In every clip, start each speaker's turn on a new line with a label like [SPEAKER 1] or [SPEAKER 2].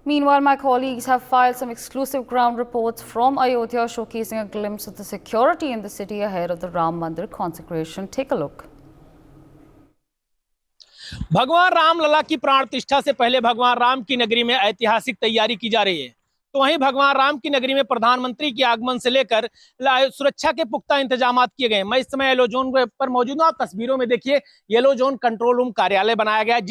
[SPEAKER 1] Meanwhile, my colleagues have filed some exclusive ground reports from Ayodhya showcasing a glimpse of the security in the city ahead of the Ram Mandir consecration. Take a look.
[SPEAKER 2] भगवान रामलला की प्राण प्रतिष्ठा से पहले भगवान राम की नगरी में ऐतिहासिक तैयारी की जा रही है। तो वहीं भगवान राम की नगरी में प्रधानमंत्री के आगमन से लेकर सुरक्षा के पुख्ता इंतजाम किए गए। मैं इस समय येलो जोन पर मौजूद हूं। आप तस्वीरों में देखिए, येलो जोन कंट्रोल रूम कार्यालय बनाया गया है,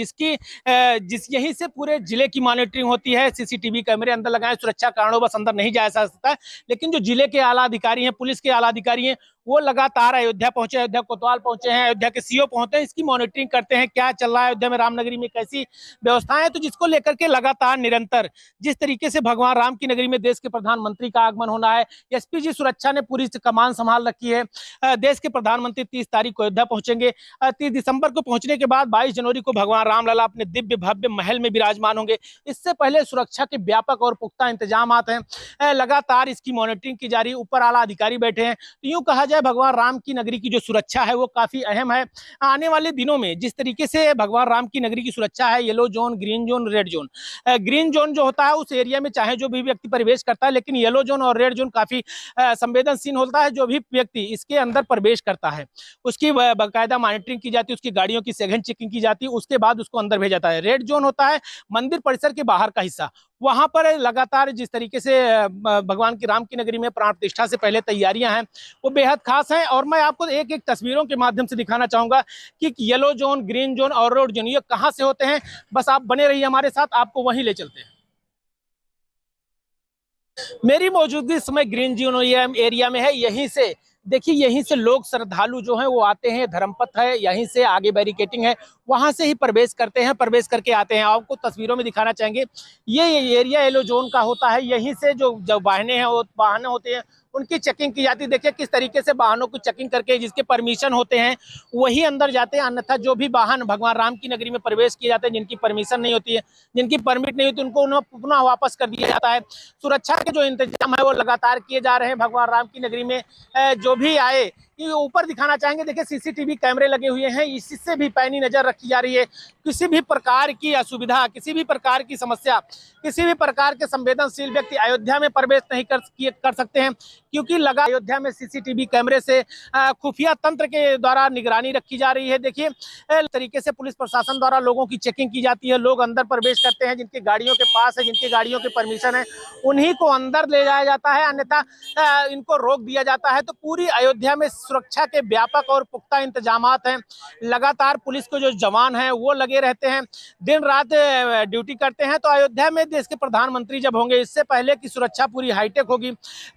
[SPEAKER 2] यहीं से पूरे जिले की मॉनिटरिंग होती है। सीसीटीवी कैमरे अंदर लगाए, सुरक्षा कारणों बस अंदर नहीं जा सकता, लेकिन जो जिले के आला अधिकारी हैं, पुलिस के आला अधिकारी हैं, वो लगातार अयोध्या पहुंचे, अयोध्या कोतवाल पहुंचे हैं, अयोध्या के सीओ पहुंचे हैं, इसकी मॉनिटरिंग करते हैं क्या चल रहा है अयोध्या में, रामनगरी में कैसी व्यवस्थाएं है। तो जिसको लेकर के लगातार निरंतर जिस तरीके से भगवान राम की नगरी में देश के प्रधानमंत्री का आगमन होना है, एसपीजी सुरक्षा ने पूरी कमान संभाल रखी है। देश के प्रधानमंत्री 30 तारीख को अयोध्या पहुंचेंगे। 30 दिसंबर को पहुंचने के बाद 22 जनवरी को भगवान रामलला अपने दिव्य भव्य महल में विराजमान होंगे। इससे पहले सुरक्षा के व्यापक और पुख्ता इंतजाम हैं, लगातार इसकी मॉनिटरिंग की जा रही है। ऊपर आला अधिकारी बैठे हैं। तो यूं कहा जाए, भगवान राम की नगरी की जो सुरक्षा है वो काफी अहम है। आने वाले दिनों में जिस तरीके से भगवान राम की नगरी की सुरक्षा है, yellow zone, green zone, red zone. Green zone जो होता है उस एरिया में चाहे जो भी व्यक्ति प्रवेश करता है, लेकिन येलो जोन और रेड जोन काफी संवेदनशील होता है। जो भी व्यक्ति इसके अंदर प्रवेश करता है उसकी बाकायदा मॉनिटरिंग की जाती है, उसकी गाड़ियों की सघन चेकिंग की जाती है, उसके बाद उसको अंदर भेजा जाता है। रेड जोन होता है मंदिर परिसर के बाहर का हिस्सा। वहां पर लगातार जिस तरीके से भगवान की राम की नगरी में प्राण प्रतिष्ठा से पहले तैयारियां हैं वो बेहद खास हैं। और मैं आपको एक एक तस्वीरों के माध्यम से दिखाना चाहूंगा कि येलो जोन, ग्रीन जोन और रेड जोन ये कहां से होते हैं। बस आप बने रहिए हमारे साथ, आपको वहीं ले चलते हैं। मेरी मौजूदगी इस समय ग्रीन जोन एरिया में है। यहीं से देखिए, यहीं से लोग श्रद्धालु जो हैं वो आते हैं, धर्मपथ है, यहीं से आगे बैरिकेटिंग है, वहां से ही प्रवेश करते हैं, प्रवेश करके आते हैं। आपको तस्वीरों में दिखाना चाहेंगे, ये एरिया येलो जोन का होता है। यहीं से जो वाहने हैं, वो वाहन होते हैं, उनकी चेकिंग की जाती है। देखिए किस तरीके से वाहनों की चेकिंग करके जिसके परमिशन होते हैं वही अंदर जाते हैं, अन्यथा जो भी वाहन भगवान राम की नगरी में प्रवेश किए जाते हैं, जिनकी परमिशन नहीं होती है, जिनकी परमिट नहीं होती, उनको पुनः वापस कर दिया जाता है। सुरक्षा के जो इंतजाम है वो लगातार किए जा रहे हैं भगवान राम की नगरी में। जो भी आए, ये ऊपर दिखाना चाहेंगे, देखिए सीसीटीवी कैमरे लगे हुए हैं, इससे भी पैनी नजर रखी जा रही है। किसी भी प्रकार की असुविधा, किसी भी प्रकार की समस्या, किसी भी प्रकार के संवेदनशील व्यक्ति अयोध्या में प्रवेश नहीं कर सकते हैं, क्योंकि लगा अयोध्या में सीसीटीवी कैमरे से खुफिया तंत्र के द्वारा निगरानी रखी जा रही है। देखिए तरीके से पुलिस प्रशासन द्वारा लोगों की चेकिंग की जाती है। लोग अंदर प्रवेश करते हैं, जिनकी गाड़ियों के पास है, जिनकी गाड़ियों की परमिशन है, उन्हीं को अंदर ले जाया जाता है, अन्यथा इनको रोक दिया जाता है। तो पूरी अयोध्या में सुरक्षा के व्यापक और पुख्ता इंतजाम हैं। लगातार पुलिस के जो जवान हैं वो लगे रहते हैं, दिन रात ड्यूटी करते हैं। तो अयोध्या में देश के प्रधानमंत्री जब होंगे, इससे पहले की सुरक्षा पूरी हाईटेक होगी।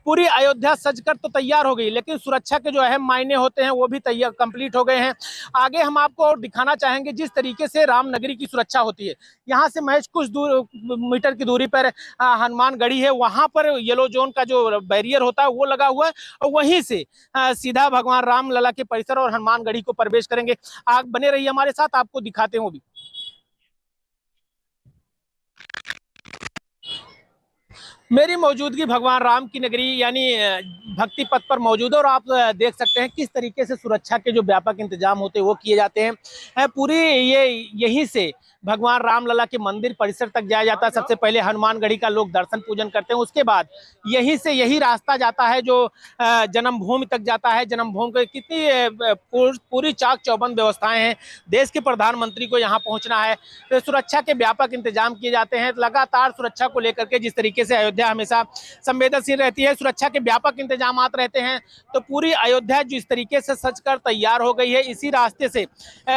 [SPEAKER 2] पूरी अयोध्या सजकर तो तैयार हो गई, लेकिन सुरक्षा के जो अहम मायने होते हैं वो भी तैयार कंप्लीट हो गए हैं। आगे हम आपको और दिखाना चाहेंगे जिस तरीके से रामनगरी की सुरक्षा होती है। यहाँ से महज कुछ मीटर की दूरी पर हनुमान गढ़ी है, वहां पर येलो जोन का जो बैरियर होता है वो लगा हुआ है, और वहीं से सीधा भगवान रामलला के परिसर और हनुमान गढ़ी को प्रवेश करेंगे। आप बने रहिए हमारे साथ, आपको दिखाते हैं वो भी। मेरी मौजूदगी भगवान राम की नगरी यानी भक्ति पथ पर मौजूद है, और आप देख सकते हैं किस तरीके से सुरक्षा के जो व्यापक इंतजाम होते हैं वो किए जाते हैं। पूरी यहीं से भगवान रामलला के मंदिर परिसर तक जाया जाता है। सबसे पहले हनुमानगढ़ी का लोग दर्शन पूजन करते हैं, उसके बाद यहीं से यही रास्ता जाता है जो जन्मभूमि तक जाता है। जन्मभूमि की कितनी पूरी चाक चौबंद व्यवस्थाएं हैं। देश के प्रधानमंत्री को यहाँ पहुँचना है, तो सुरक्षा के व्यापक इंतजाम किए जाते हैं। लगातार सुरक्षा को लेकर के जिस तरीके से अयोध्या हमेशा संवेदनशील रहती है, सुरक्षा के व्यापक इंतजाम रहते हैं। तो पूरी अयोध्या जिस तरीके से सजकर तैयार हो गई है, इसी रास्ते से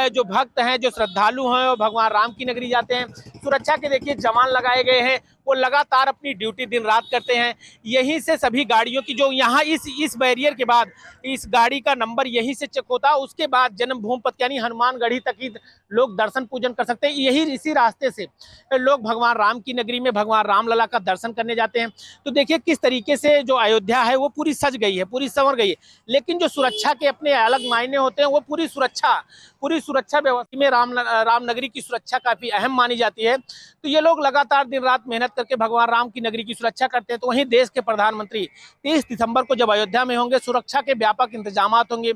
[SPEAKER 2] जो भक्त हैं, जो श्रद्धालु हैं, वो भगवान राम की नगरी जाते हैं। सुरक्षा के देखिए जवान लगाए गए हैं, वो लगातार अपनी ड्यूटी दिन रात करते हैं। यहीं से सभी गाड़ियों की जो यहाँ इस बैरियर के बाद इस गाड़ी का नंबर यहीं से चेक होता है, उसके बाद जन्मभूमि पथ यानी हनुमानगढ़ी तक ही लोग दर्शन पूजन कर सकते हैं। यही इसी रास्ते से लोग भगवान राम की नगरी में भगवान रामलला का दर्शन करने जाते हैं। तो देखिए किस तरीके से जो अयोध्या है वो पूरी सज गई है, पूरी संवर गई है, लेकिन जो सुरक्षा के अपने अलग मायने होते हैं वो पूरी सुरक्षा व्यवस्था में रामनगरी की सुरक्षा काफी अहम मानी जाती है। तो ये लोग लगातार दिन रात मेहनत करके भगवान राम की नगरी की सुरक्षा करते हैं। तो वहीं देश के प्रधानमंत्री 30 दिसंबर को जब अयोध्या में होंगे, सुरक्षा के व्यापक इंतजाम होंगे।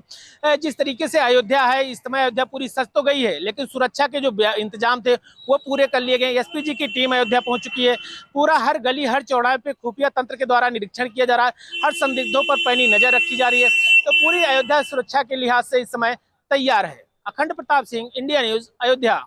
[SPEAKER 2] जिस तरीके से अयोध्या है इस समय, अयोध्या पूरी सज तो गई है, लेकिन सुरक्षा के जो इंतजाम थे वो पूरे कर लिए गए। एसपी जी की टीम अयोध्या पहुंच चुकी है। पूरा हर गली हर चौराहे पे खुफिया तंत्र के द्वारा निरीक्षण किया जा रहा है। हर संदिग्धों पर पैनी नजर रखी जा रही है। तो पूरी अयोध्या सुरक्षा के लिहाज से इस समय तैयार है। अखंड प्रताप सिंह, इंडिया न्यूज, अयोध्या।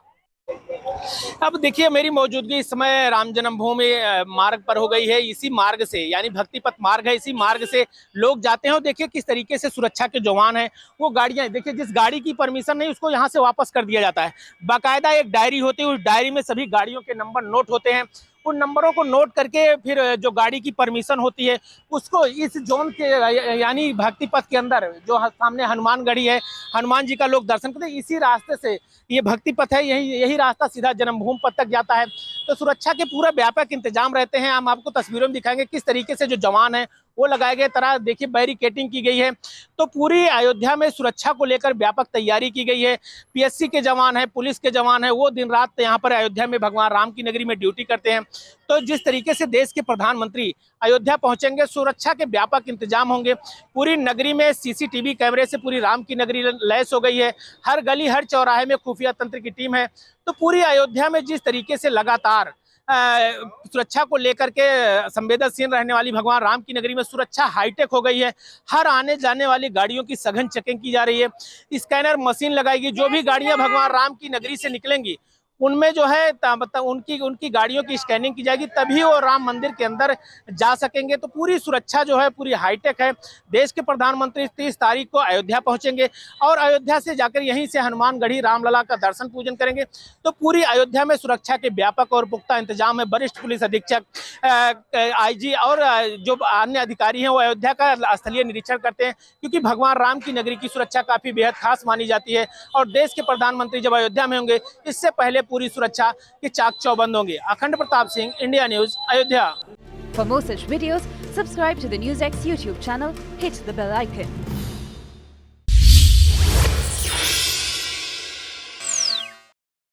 [SPEAKER 2] अब देखिए, मेरी मौजूदगी इस समय राम जन्मभूमि मार्ग पर हो गई है। इसी मार्ग से, यानी भक्ति पथ मार्ग है, इसी मार्ग से लोग जाते हैं। और देखिए किस तरीके से सुरक्षा के जवान हैं, वो गाड़ियां, देखिए जिस गाड़ी की परमिशन नहीं उसको यहाँ से वापस कर दिया जाता है। बाकायदा एक डायरी होती है, उस डायरी में सभी गाड़ियों के नंबर नोट होते हैं। उन नंबरों को नोट करके फिर जो गाड़ी की परमिशन होती है उसको इस जोन के, यानी भक्ति पथ के अंदर जो सामने हनुमानगढ़ी है, हनुमान जी का लोग दर्शन करते हैं। इसी रास्ते से ये भक्ति पथ है, यही रास्ता सीधा जन्मभूमि पथ तक जाता है। तो सुरक्षा के पूरा व्यापक इंतजाम रहते हैं। हम आपको तस्वीरों में दिखाएंगे किस तरीके से जो जवान है वो लगाए गए। तरह देखिए बैरिकेटिंग की गई है। तो पूरी अयोध्या में सुरक्षा को लेकर व्यापक तैयारी की गई है। पीएससी के जवान है, पुलिस के जवान है, वो दिन रात यहाँ पर अयोध्या में भगवान राम की नगरी में ड्यूटी करते हैं। तो जिस तरीके से देश के प्रधानमंत्री अयोध्या पहुंचेंगे, सुरक्षा के व्यापक इंतजाम होंगे। पूरी नगरी में सीसीटीवी कैमरे से पूरी राम की नगरी लैस हो गई है। हर गली हर चौराहे में खुफिया तंत्र की टीम है। तो पूरी अयोध्या में जिस तरीके से लगातार सुरक्षा को लेकर के संवेदनशील रहने वाली भगवान राम की नगरी में सुरक्षा हाईटेक हो गई है। हर आने जाने वाली गाड़ियों की सघन चेकिंग की जा रही है। स्कैनर मशीन लगाएगी। जो भी गाड़ियां भगवान राम की नगरी से निकलेंगी उनमें जो है मतलब उनकी गाड़ियों की स्कैनिंग की जाएगी, तभी वो राम मंदिर के अंदर जा सकेंगे। तो पूरी सुरक्षा जो है पूरी हाईटेक है। देश के प्रधानमंत्री 30 तारीख को अयोध्या पहुंचेंगे और अयोध्या से जाकर यहीं से हनुमानगढ़ी रामलला का दर्शन पूजन करेंगे। तो पूरी अयोध्या में सुरक्षा के व्यापक और पुख्ता इंतजाम है। वरिष्ठ पुलिस अधीक्षक, आईजी और जो अन्य अधिकारी हैं वो अयोध्या का स्थलीय निरीक्षण करते हैं, क्योंकि भगवान राम की नगरी की सुरक्षा काफी बेहद खास मानी जाती है। और देश के प्रधानमंत्री जब अयोध्या में होंगे, इससे पहले पूरी सुरक्षा के चाक चौबंद होंगे। अखंड Pratap Singh, India news, Ayodhya.
[SPEAKER 3] For more such videos, subscribe to the NewsX YouTube channel, hit the bell icon.